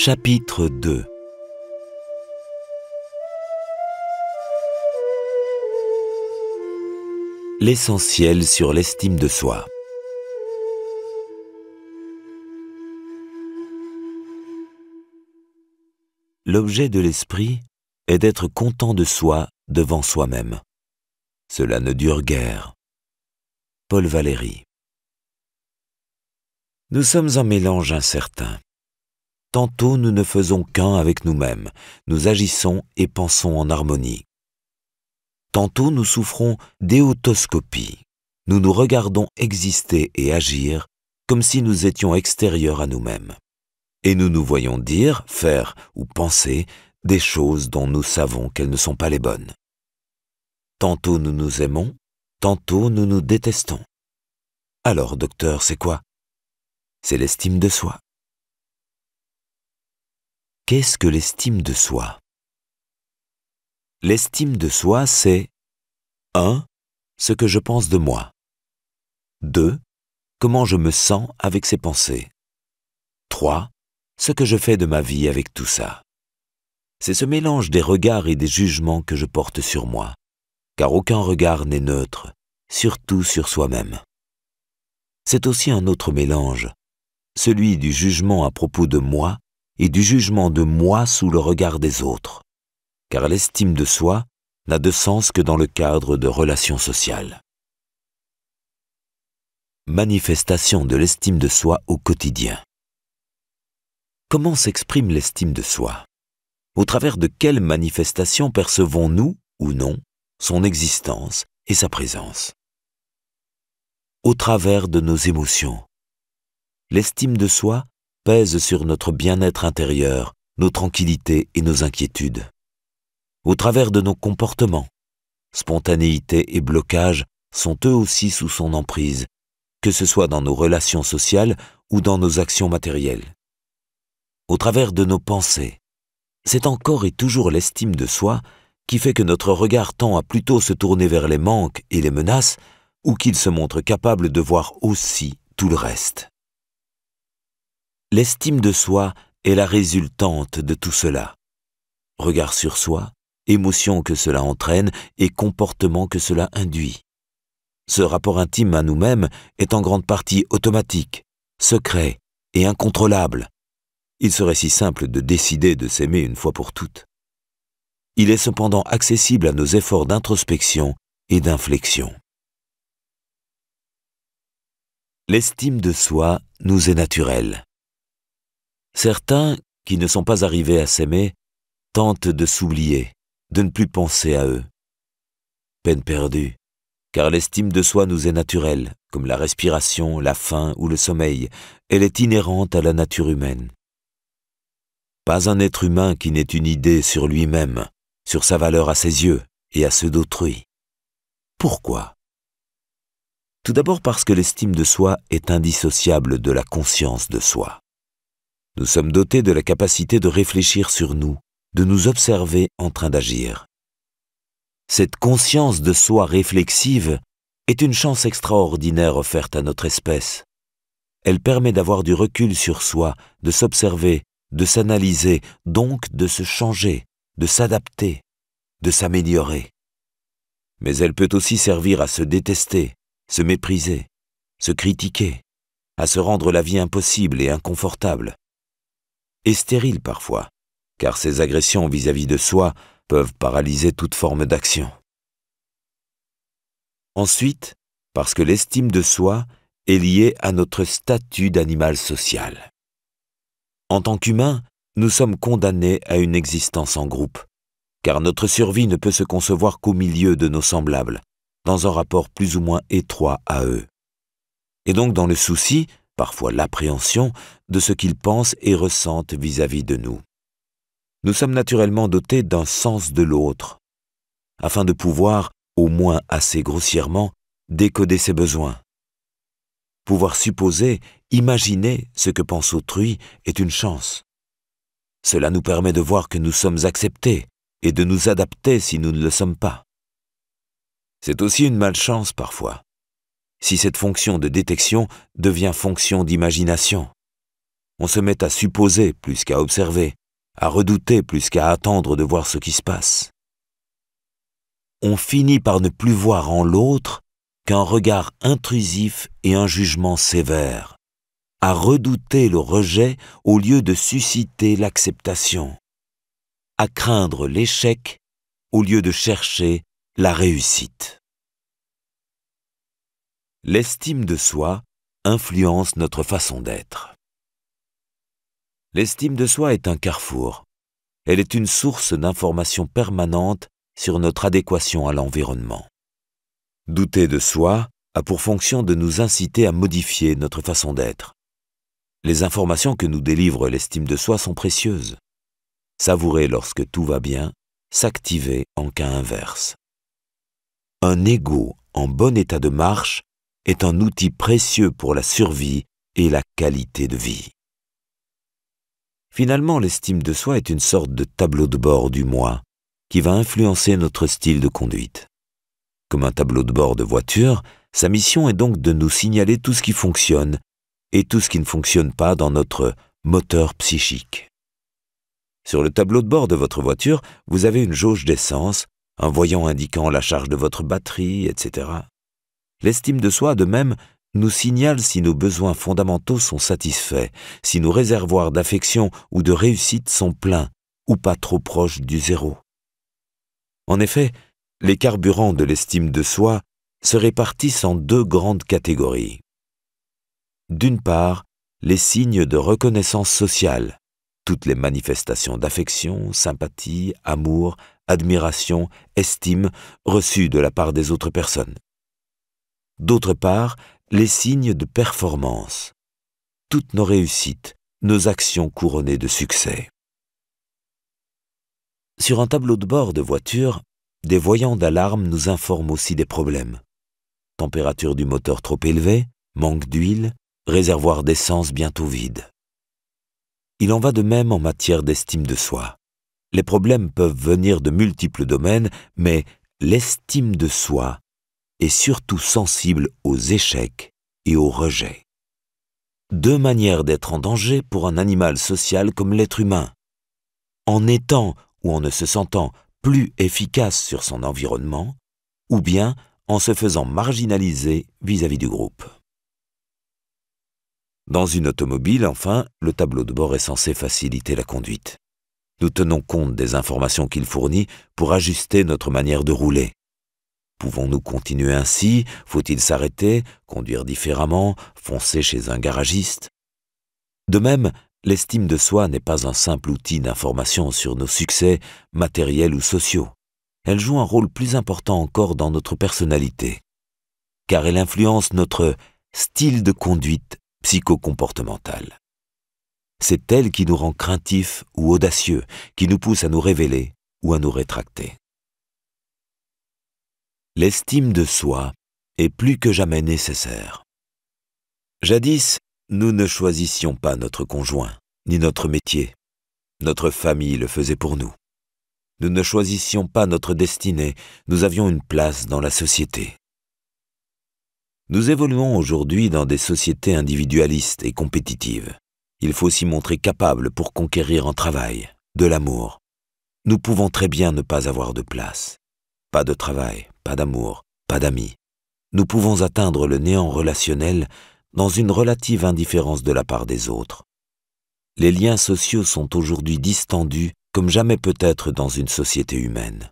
Chapitre 2. L'essentiel sur l'estime de soi. L'objet de l'esprit est d'être content de soi devant soi-même. Cela ne dure guère. Paul Valéry. Nous sommes un mélange incertain. Tantôt nous ne faisons qu'un avec nous-mêmes, nous agissons et pensons en harmonie. Tantôt nous souffrons d'éotoscopie, nous nous regardons exister et agir comme si nous étions extérieurs à nous-mêmes. Et nous nous voyons dire, faire ou penser des choses dont nous savons qu'elles ne sont pas les bonnes. Tantôt nous nous aimons, tantôt nous nous détestons. Alors, docteur, c'est quoi? C'est l'estime de soi. Qu'est-ce que l'estime de soi? L'estime de soi, c'est 1. Ce que je pense de moi. 2. Comment je me sens avec ces pensées. 3. Ce que je fais de ma vie avec tout ça. C'est ce mélange des regards et des jugements que je porte sur moi, car aucun regard n'est neutre, surtout sur soi-même. C'est aussi un autre mélange, celui du jugement à propos de moi et du jugement de moi sous le regard des autres, car l'estime de soi n'a de sens que dans le cadre de relations sociales. Manifestation de l'estime de soi au quotidien. Comment s'exprime l'estime de soi? Au travers de quelles manifestations percevons-nous, ou non, son existence et sa présence? Au travers de nos émotions. L'estime de soi pèse sur notre bien-être intérieur, nos tranquillités et nos inquiétudes. Au travers de nos comportements, spontanéité et blocage sont eux aussi sous son emprise, que ce soit dans nos relations sociales ou dans nos actions matérielles. Au travers de nos pensées, c'est encore et toujours l'estime de soi qui fait que notre regard tend à plutôt se tourner vers les manques et les menaces, ou qu'il se montre capable de voir aussi tout le reste. L'estime de soi est la résultante de tout cela. Regard sur soi, émotions que cela entraîne et comportements que cela induit. Ce rapport intime à nous-mêmes est en grande partie automatique, secret et incontrôlable. Il serait si simple de décider de s'aimer une fois pour toutes. Il est cependant accessible à nos efforts d'introspection et d'inflexion. L'estime de soi nous est naturelle. Certains, qui ne sont pas arrivés à s'aimer, tentent de s'oublier, de ne plus penser à eux. Peine perdue, car l'estime de soi nous est naturelle, comme la respiration, la faim ou le sommeil. Elle est inhérente à la nature humaine. Pas un être humain qui n'ait une idée sur lui-même, sur sa valeur à ses yeux et à ceux d'autrui. Pourquoi? Tout d'abord parce que l'estime de soi est indissociable de la conscience de soi. Nous sommes dotés de la capacité de réfléchir sur nous, de nous observer en train d'agir. Cette conscience de soi réflexive est une chance extraordinaire offerte à notre espèce. Elle permet d'avoir du recul sur soi, de s'observer, de s'analyser, donc de se changer, de s'adapter, de s'améliorer. Mais elle peut aussi servir à se détester, se mépriser, se critiquer, à se rendre la vie impossible et inconfortable. Et stérile parfois, car ces agressions vis-à-vis de soi peuvent paralyser toute forme d'action. Ensuite, parce que l'estime de soi est liée à notre statut d'animal social. En tant qu'humains, nous sommes condamnés à une existence en groupe, car notre survie ne peut se concevoir qu'au milieu de nos semblables, dans un rapport plus ou moins étroit à eux. Et donc dans le souci, parfois l'appréhension, de ce qu'ils pensent et ressentent vis-à-vis de nous. Nous sommes naturellement dotés d'un sens de l'autre, afin de pouvoir, au moins assez grossièrement, décoder ses besoins. Pouvoir supposer, imaginer ce que pense autrui est une chance. Cela nous permet de voir que nous sommes acceptés et de nous adapter si nous ne le sommes pas. C'est aussi une malchance parfois, si cette fonction de détection devient fonction d'imagination. On se met à supposer plus qu'à observer, à redouter plus qu'à attendre de voir ce qui se passe. On finit par ne plus voir en l'autre qu'un regard intrusif et un jugement sévère, à redouter le rejet au lieu de susciter l'acceptation, à craindre l'échec au lieu de chercher la réussite. L'estime de soi influence notre façon d'être. L'estime de soi est un carrefour. Elle est une source d'informations permanentes sur notre adéquation à l'environnement. Douter de soi a pour fonction de nous inciter à modifier notre façon d'être. Les informations que nous délivre l'estime de soi sont précieuses. Savourer lorsque tout va bien, s'activer en cas inverse. Un ego en bon état de marche est un outil précieux pour la survie et la qualité de vie. Finalement, l'estime de soi est une sorte de tableau de bord du moi qui va influencer notre style de conduite. Comme un tableau de bord de voiture, sa mission est donc de nous signaler tout ce qui fonctionne et tout ce qui ne fonctionne pas dans notre moteur psychique. Sur le tableau de bord de votre voiture, vous avez une jauge d'essence, un voyant indiquant la charge de votre batterie, etc. L'estime de soi, de même, nous signale si nos besoins fondamentaux sont satisfaits, si nos réservoirs d'affection ou de réussite sont pleins ou pas trop proches du zéro. En effet, les carburants de l'estime de soi se répartissent en deux grandes catégories. D'une part, les signes de reconnaissance sociale, toutes les manifestations d'affection, sympathie, amour, admiration, estime reçues de la part des autres personnes. D'autre part, les signes de performance, toutes nos réussites, nos actions couronnées de succès. Sur un tableau de bord de voiture, des voyants d'alarme nous informent aussi des problèmes. Température du moteur trop élevée, manque d'huile, réservoir d'essence bientôt vide. Il en va de même en matière d'estime de soi. Les problèmes peuvent venir de multiples domaines, mais l'estime de soi est surtout sensible aux échecs et aux rejets. Deux manières d'être en danger pour un animal social comme l'être humain. En étant ou en ne se sentant plus efficace sur son environnement, ou bien en se faisant marginaliser vis-à-vis du groupe. Dans une automobile, enfin, le tableau de bord est censé faciliter la conduite. Nous tenons compte des informations qu'il fournit pour ajuster notre manière de rouler. Pouvons-nous continuer ainsi? Faut-il s'arrêter, conduire différemment, foncer chez un garagiste? De même, l'estime de soi n'est pas un simple outil d'information sur nos succès matériels ou sociaux. Elle joue un rôle plus important encore dans notre personnalité, car elle influence notre style de conduite psychocomportemental. C'est elle qui nous rend craintifs ou audacieux, qui nous pousse à nous révéler ou à nous rétracter. L'estime de soi est plus que jamais nécessaire. Jadis, nous ne choisissions pas notre conjoint, ni notre métier. Notre famille le faisait pour nous. Nous ne choisissions pas notre destinée, nous avions une place dans la société. Nous évoluons aujourd'hui dans des sociétés individualistes et compétitives. Il faut s'y montrer capable pour conquérir un travail, de l'amour. Nous pouvons très bien ne pas avoir de place. Pas de travail, pas d'amour, pas d'amis. Nous pouvons atteindre le néant relationnel dans une relative indifférence de la part des autres. Les liens sociaux sont aujourd'hui distendus comme jamais peut-être dans une société humaine.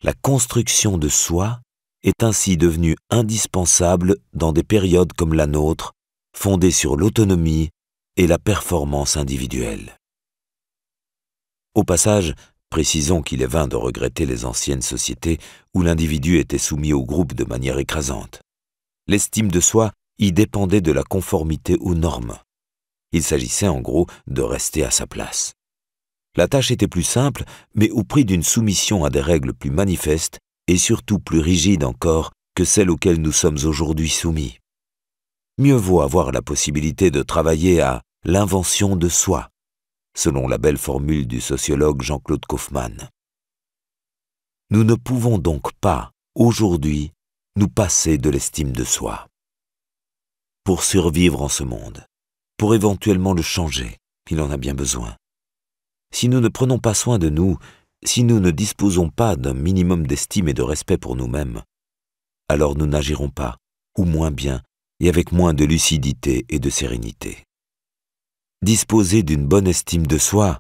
La construction de soi est ainsi devenue indispensable dans des périodes comme la nôtre, fondée sur l'autonomie et la performance individuelle. Au passage, précisons qu'il est vain de regretter les anciennes sociétés où l'individu était soumis au groupe de manière écrasante. L'estime de soi y dépendait de la conformité aux normes. Il s'agissait en gros de rester à sa place. La tâche était plus simple, mais au prix d'une soumission à des règles plus manifestes et surtout plus rigides encore que celles auxquelles nous sommes aujourd'hui soumis. Mieux vaut avoir la possibilité de travailler à l'invention de soi, selon la belle formule du sociologue Jean-Claude Kaufmann. Nous ne pouvons donc pas, aujourd'hui, nous passer de l'estime de soi. Pour survivre en ce monde, pour éventuellement le changer. Il en a bien besoin. Si nous ne prenons pas soin de nous, si nous ne disposons pas d'un minimum d'estime et de respect pour nous-mêmes, alors nous n'agirons pas, ou moins bien, et avec moins de lucidité et de sérénité. Disposer d'une bonne estime de soi,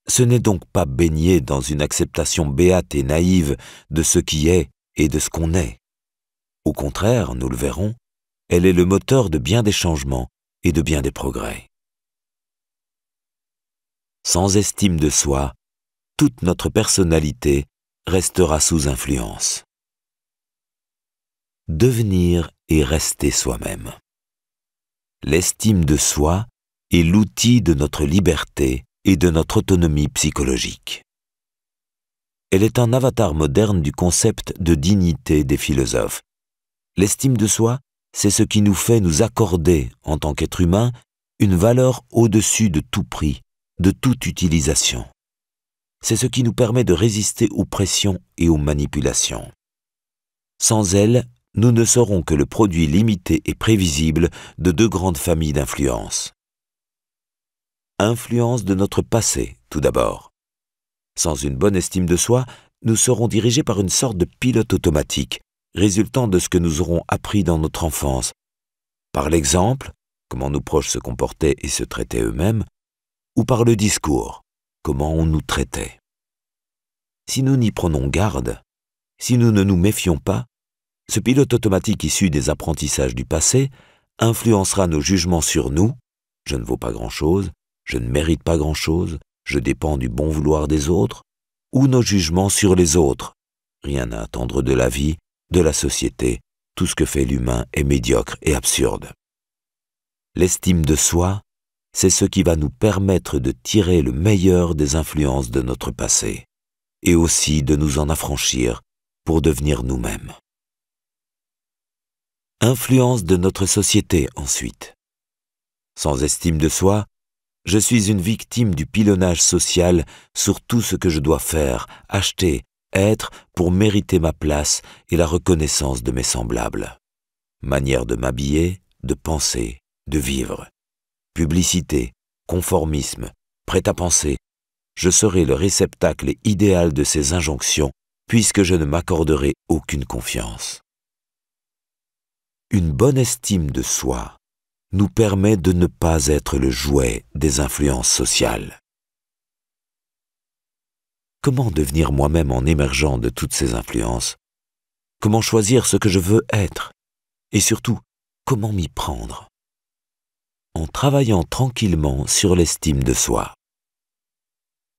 ce n'est donc pas baigner dans une acceptation béate et naïve de ce qui est et de ce qu'on est. Au contraire, nous le verrons, elle est le moteur de bien des changements et de bien des progrès. Sans estime de soi, toute notre personnalité restera sous influence. Devenir et rester soi-même. L'estime de soi est l'outil de notre liberté et de notre autonomie psychologique. Elle est un avatar moderne du concept de dignité des philosophes. L'estime de soi, c'est ce qui nous fait nous accorder, en tant qu'être humain, une valeur au-dessus de tout prix, de toute utilisation. C'est ce qui nous permet de résister aux pressions et aux manipulations. Sans elle, nous ne serons que le produit limité et prévisible de deux grandes familles d'influence. Influence de notre passé, tout d'abord. Sans une bonne estime de soi, nous serons dirigés par une sorte de pilote automatique, résultant de ce que nous aurons appris dans notre enfance. Par l'exemple, comment nos proches se comportaient et se traitaient eux-mêmes, ou par le discours, comment on nous traitait. Si nous n'y prenons garde, si nous ne nous méfions pas, ce pilote automatique issu des apprentissages du passé influencera nos jugements sur nous. Je ne vaux pas grand-chose, je ne mérite pas grand-chose, je dépends du bon vouloir des autres, ou nos jugements sur les autres. Rien à attendre de la vie, de la société, tout ce que fait l'humain est médiocre et absurde. L'estime de soi, c'est ce qui va nous permettre de tirer le meilleur des influences de notre passé, et aussi de nous en affranchir pour devenir nous-mêmes. Influence de notre société ensuite. Sans estime de soi, je suis une victime du pilonnage social sur tout ce que je dois faire, acheter, être pour mériter ma place et la reconnaissance de mes semblables. Manière de m'habiller, de penser, de vivre. Publicité, conformisme, prêt-à-penser. Je serai le réceptacle idéal de ces injonctions puisque je ne m'accorderai aucune confiance. Une bonne estime de soi nous permet de ne pas être le jouet des influences sociales. Comment devenir moi-même en émergeant de toutes ces influences? Comment choisir ce que je veux être? Et surtout, comment m'y prendre? En travaillant tranquillement sur l'estime de soi.